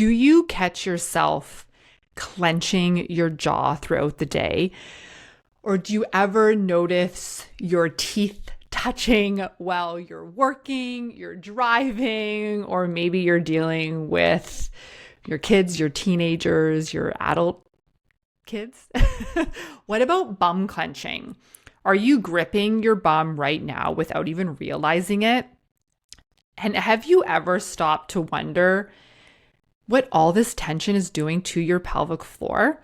Do you catch yourself clenching your jaw throughout the day? Or do you ever notice your teeth touching while you're working, you're driving, or maybe you're dealing with your kids, your teenagers, your adult kids? What about bum clenching? Are you gripping your bum right now without even realizing it? And have you ever stopped to wonder what all this tension is doing to your pelvic floor?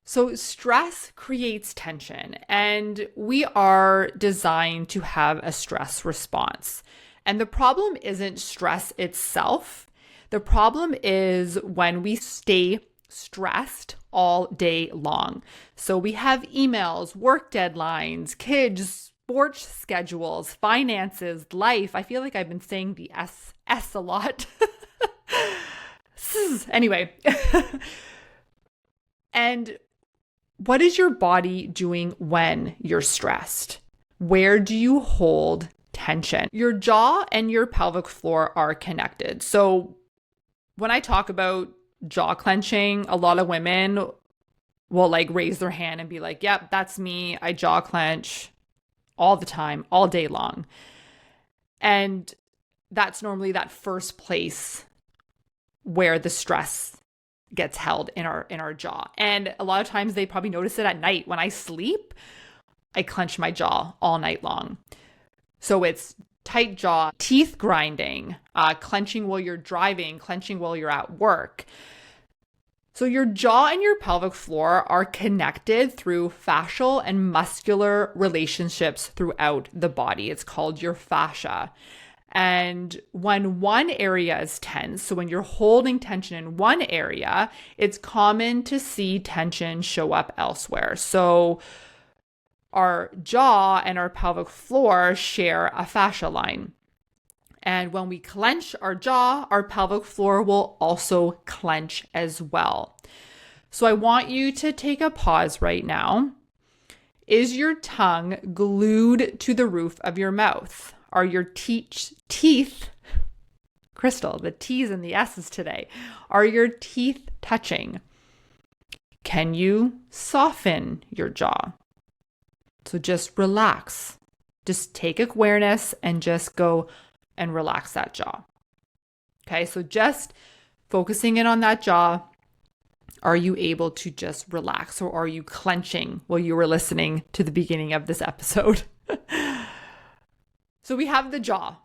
So stress creates tension, and we are designed to have a stress response. And the problem isn't stress itself. The problem is when we stay stressed all day long. So we have emails, work deadlines, kids, sports schedules, finances, life. I feel like I've been saying the S a lot. Anyway. And what is your body doing when you're stressed? Where do you hold tension? Your jaw and your pelvic floor are connected. So when I talk about jaw clenching, a lot of women will raise their hand and be like, yep, that's me. I jaw clench all the time, all day long. And that's normally that first place where the stress gets held in our jaw. And a lot of times they probably notice it at night. When I sleep, I clench my jaw all night long. So it's tight jaw, teeth grinding, clenching while you're driving, clenching while you're at work. So your jaw and your pelvic floor are connected through fascial and muscular relationships throughout the body. It's called your fascia. And when one area is tense, so when you're holding tension in one area, it's common to see tension show up elsewhere. So our jaw and our pelvic floor share a fascia line. And when we clench our jaw, our pelvic floor will also clench as well. So I want you to take a pause right now. Is your tongue glued to the roof of your mouth? Are your teeth, Crystal, the T's and the S's today, are your teeth touching? Can you soften your jaw? So just relax. Just take awareness and just go and relax that jaw. Okay, so just focusing in on that jaw. Are you able to just relax, or are you clenching while you were listening to the beginning of this episode? So we have the jaw,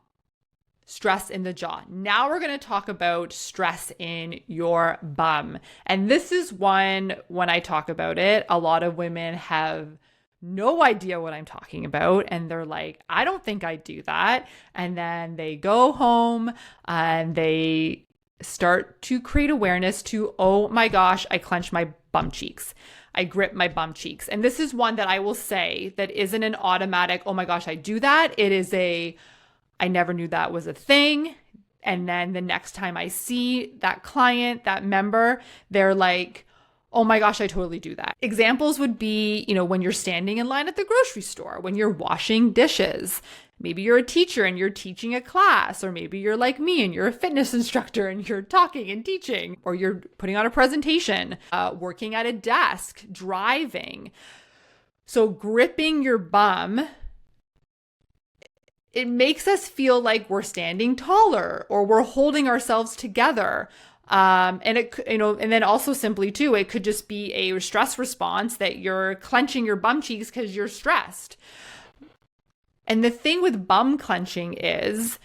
stress in the jaw. Now we're going to talk about stress in your bum. And this is one, when I talk about it, a lot of women have no idea what I'm talking about. And they're like, I don't think I do that. And then they go home and they start to create awareness to, oh my gosh, I clench my bum cheeks. I grip my bum cheeks. And this is one that I will say that isn't an automatic, oh my gosh, I do that. It is I never knew that was a thing. And then the next time I see that client, that member, they're like, oh my gosh, I totally do that. Examples would be, when you're standing in line at the grocery store, when you're washing dishes. Maybe you're a teacher and you're teaching a class, or maybe you're like me and you're a fitness instructor and you're talking and teaching, or you're putting on a presentation, working at a desk, driving. So gripping your bum, it makes us feel like we're standing taller or we're holding ourselves together. And then also simply too, it could just be a stress response that you're clenching your bum cheeks because you're stressed. And the thing with bum clenching is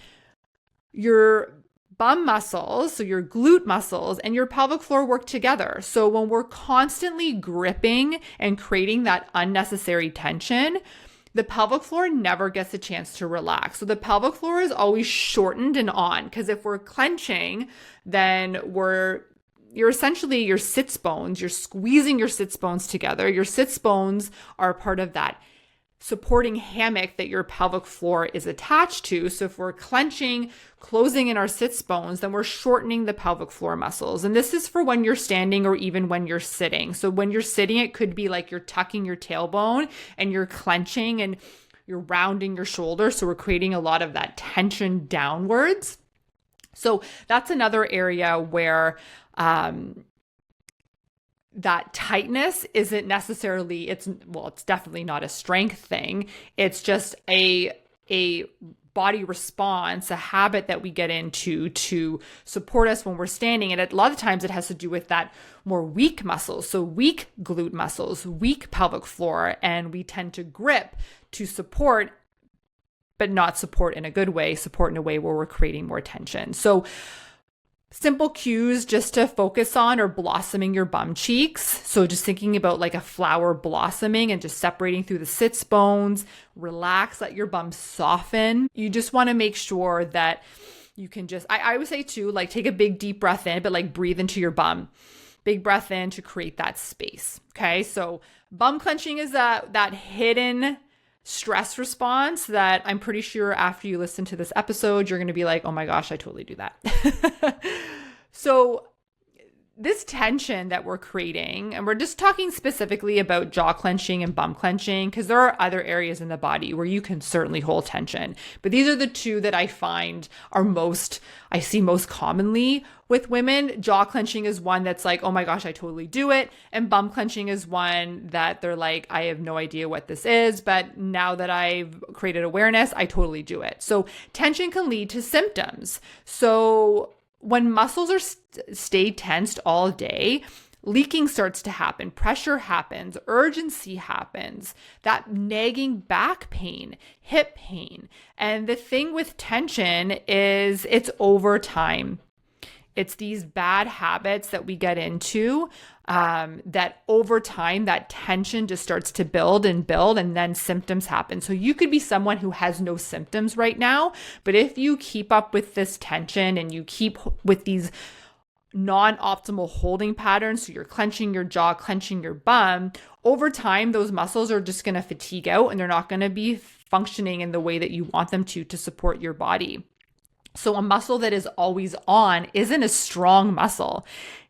your bum muscles, so your glute muscles and your pelvic floor work together. So when we're constantly gripping and creating that unnecessary tension, the pelvic floor never gets a chance to relax. So the pelvic floor is always shortened and on, because if we're clenching, then you're essentially your sits bones, you're squeezing your sits bones together. Your sits bones are part of that supporting hammock that your pelvic floor is attached to. So if we're clenching, closing in our sits bones, then we're shortening the pelvic floor muscles. And this is for when you're standing or even when you're sitting. So when you're sitting, it could be like you're tucking your tailbone and you're clenching and you're rounding your shoulder. So we're creating a lot of that tension downwards. So that's another area where that tightness isn't necessarily, it's definitely not a strength thing. It's just a body response, a habit that we get into to support us when we're standing. And a lot of times it has to do with that more weak muscles. So weak glute muscles, weak pelvic floor, and we tend to grip to support, but not support in a good way, support in a way where we're creating more tension. So simple cues just to focus on are blossoming your bum cheeks. So just thinking about like a flower blossoming and just separating through the sits bones. Relax, let your bum soften. You just want to make sure that you can just, I would say too, like take a big deep breath in, but like breathe into your bum. Big breath in to create that space. Okay. So bum clenching is that hidden stress response that I'm pretty sure after you listen to this episode, you're going to be like, oh my gosh, I totally do that. So this tension that we're creating, and we're just talking specifically about jaw clenching and bum clenching, because there are other areas in the body where you can certainly hold tension. But these are the two that I find are I see most commonly with women. Jaw clenching is one that's like, oh my gosh, I totally do it. And bum clenching is one that they're like, I have no idea what this is, but now that I've created awareness, I totally do it. So tension can lead to symptoms. So when muscles are stay tensed all day, leaking starts to happen, pressure happens, urgency happens, that nagging back pain, hip pain. And the thing with tension is it's over time. It's these bad habits that we get into that over time, that tension just starts to build, and then symptoms happen. So you could be someone who has no symptoms right now, but if you keep up with this tension and you keep with these non-optimal holding patterns, so you're clenching your jaw, clenching your bum, over time, those muscles are just going to fatigue out and they're not going to be functioning in the way that you want them to support your body. So a muscle that is always on isn't a strong muscle.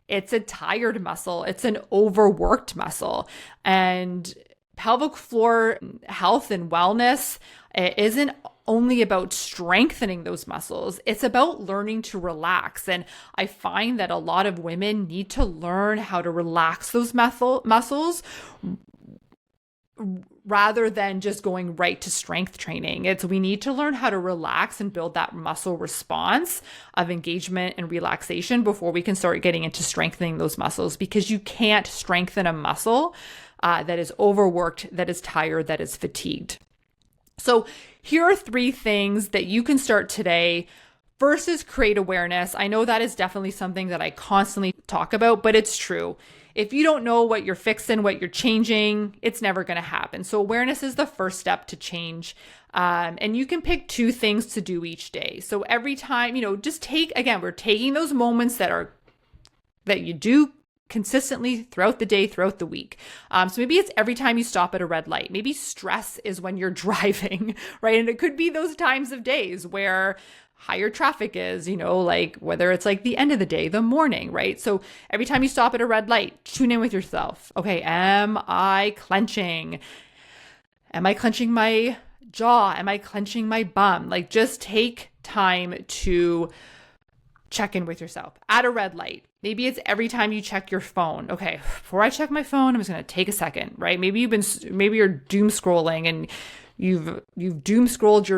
It's a tired muscle. It's an overworked muscle. And pelvic floor health and wellness isn't only about strengthening those muscles. It's about learning to relax. And I find that a lot of women need to learn how to relax those muscles rather than just going right to strength training. We need to learn how to relax and build that muscle response of engagement and relaxation before we can start getting into strengthening those muscles, because you can't strengthen a muscle that is overworked, that is tired, that is fatigued. So here are 3 things that you can start today. First is create awareness. I know that is definitely something that I constantly talk about, but it's true. If you don't know what you're fixing, what you're changing, it's never going to happen. So awareness is the first step to change. And you can pick 2 things to do each day. So every time, just we're taking those moments that you do consistently throughout the day, throughout the week. So maybe it's every time you stop at a red light. Maybe stress is when you're driving, right? And it could be those times of days where higher traffic is, like whether it's like the end of the day, the morning, right? So every time you stop at a red light, tune in with yourself. Okay, am I clenching? Am I clenching my jaw? Am I clenching my bum? Like just take time to check in with yourself at a red light. Maybe it's every time you check your phone. Okay, before I check my phone, I'm just going to take a second, right? Maybe you're doom scrolling and you've doom scrolled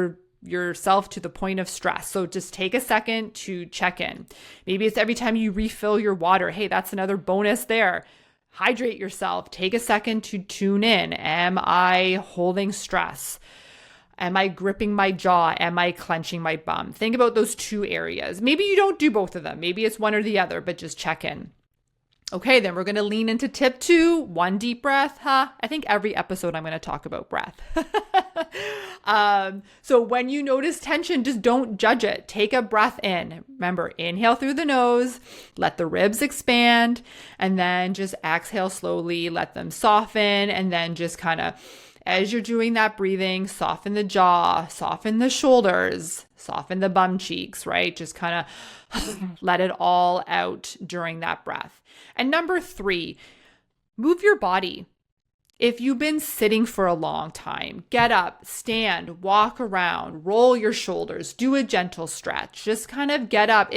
yourself to the point of stress. So just take a second to check in. Maybe it's every time you refill your water. Hey, that's another bonus there. Hydrate yourself. Take a second to tune in. Am I holding stress? Am I gripping my jaw? Am I clenching my bum? Think about those 2 areas. Maybe you don't do both of them. Maybe it's one or the other, but just check in. Okay, then we're going to lean into tip 2, 1 deep breath. I think every episode I'm going to talk about breath. So when you notice tension, just don't judge it. Take a breath in. Remember, inhale through the nose, let the ribs expand, and then just exhale slowly, let them soften, and then just kind of, as you're doing that breathing, soften the jaw, soften the shoulders, soften the bum cheeks, right? Just kind of let it all out during that breath. And number 3, move your body. If you've been sitting for a long time, get up, stand, walk around, roll your shoulders, do a gentle stretch, just kind of get up.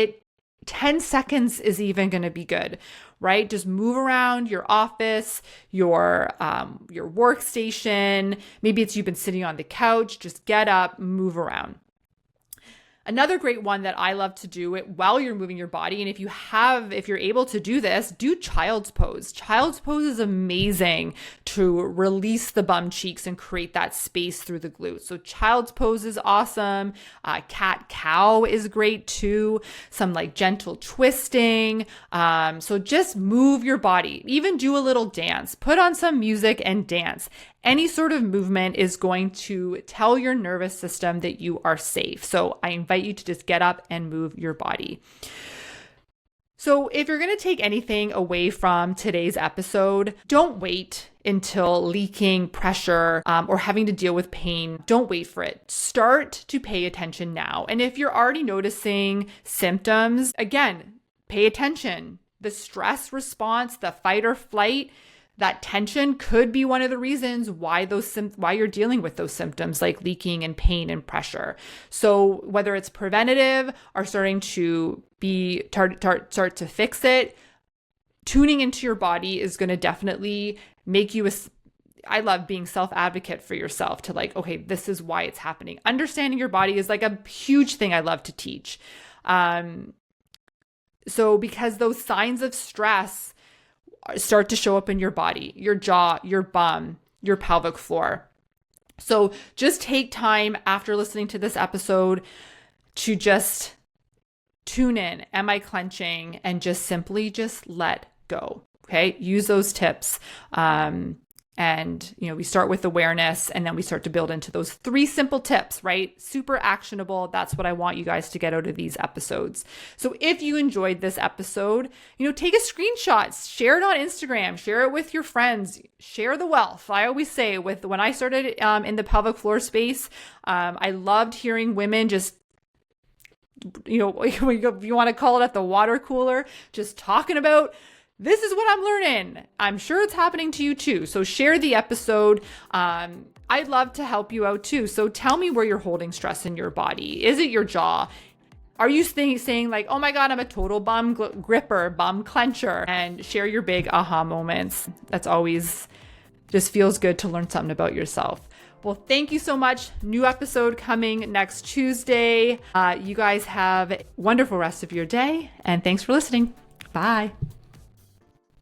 10 seconds is even going to be good, right? Just move around your office, your workstation. Maybe it's you've been sitting on the couch. Just get up, move around. Another great one that I love to do it while you're moving your body. And if you're able to do this, do child's pose. Child's pose is amazing to release the bum cheeks and create that space through the glutes. So child's pose is awesome. Cat cow is great too. Some like gentle twisting. So just move your body, even do a little dance, put on some music and dance. Any sort of movement is going to tell your nervous system that you are safe. So I invite you to just get up and move your body. So if you're going to take anything away from today's episode, don't wait until leaking, pressure, or having to deal with pain. Don't wait for it. Start to pay attention now. And if you're already noticing symptoms, again, pay attention. The stress response, the fight or flight, that tension could be one of the reasons why you're dealing with those symptoms like leaking and pain and pressure. So whether it's preventative or starting to start to fix it, tuning into your body is going to definitely make you I love being self-advocate for yourself to like, okay, this is why it's happening. Understanding your body is like a huge thing I love to teach. So because those signs of stress start to show up in your body, your jaw, your bum, your pelvic floor. So just take time after listening to this episode to just tune in. Am I clenching? And just simply just let go. Okay. Use those tips. And, we start with awareness and then we start to build into those 3 simple tips, right? Super actionable. That's what I want you guys to get out of these episodes. So if you enjoyed this episode, take a screenshot, share it on Instagram, share it with your friends, share the wealth. I always say when I started in the pelvic floor space, I loved hearing women just if you want to call it at the water cooler, just talking about, this is what I'm learning. I'm sure it's happening to you too. So share the episode. I'd love to help you out too. So tell me where you're holding stress in your body. Is it your jaw? Are you saying like, oh my God, I'm a total bum gripper, bum clencher, and share your big aha moments. That's always just feels good to learn something about yourself. Well, thank you so much. New episode coming next Tuesday. You guys have a wonderful rest of your day, and thanks for listening. Bye.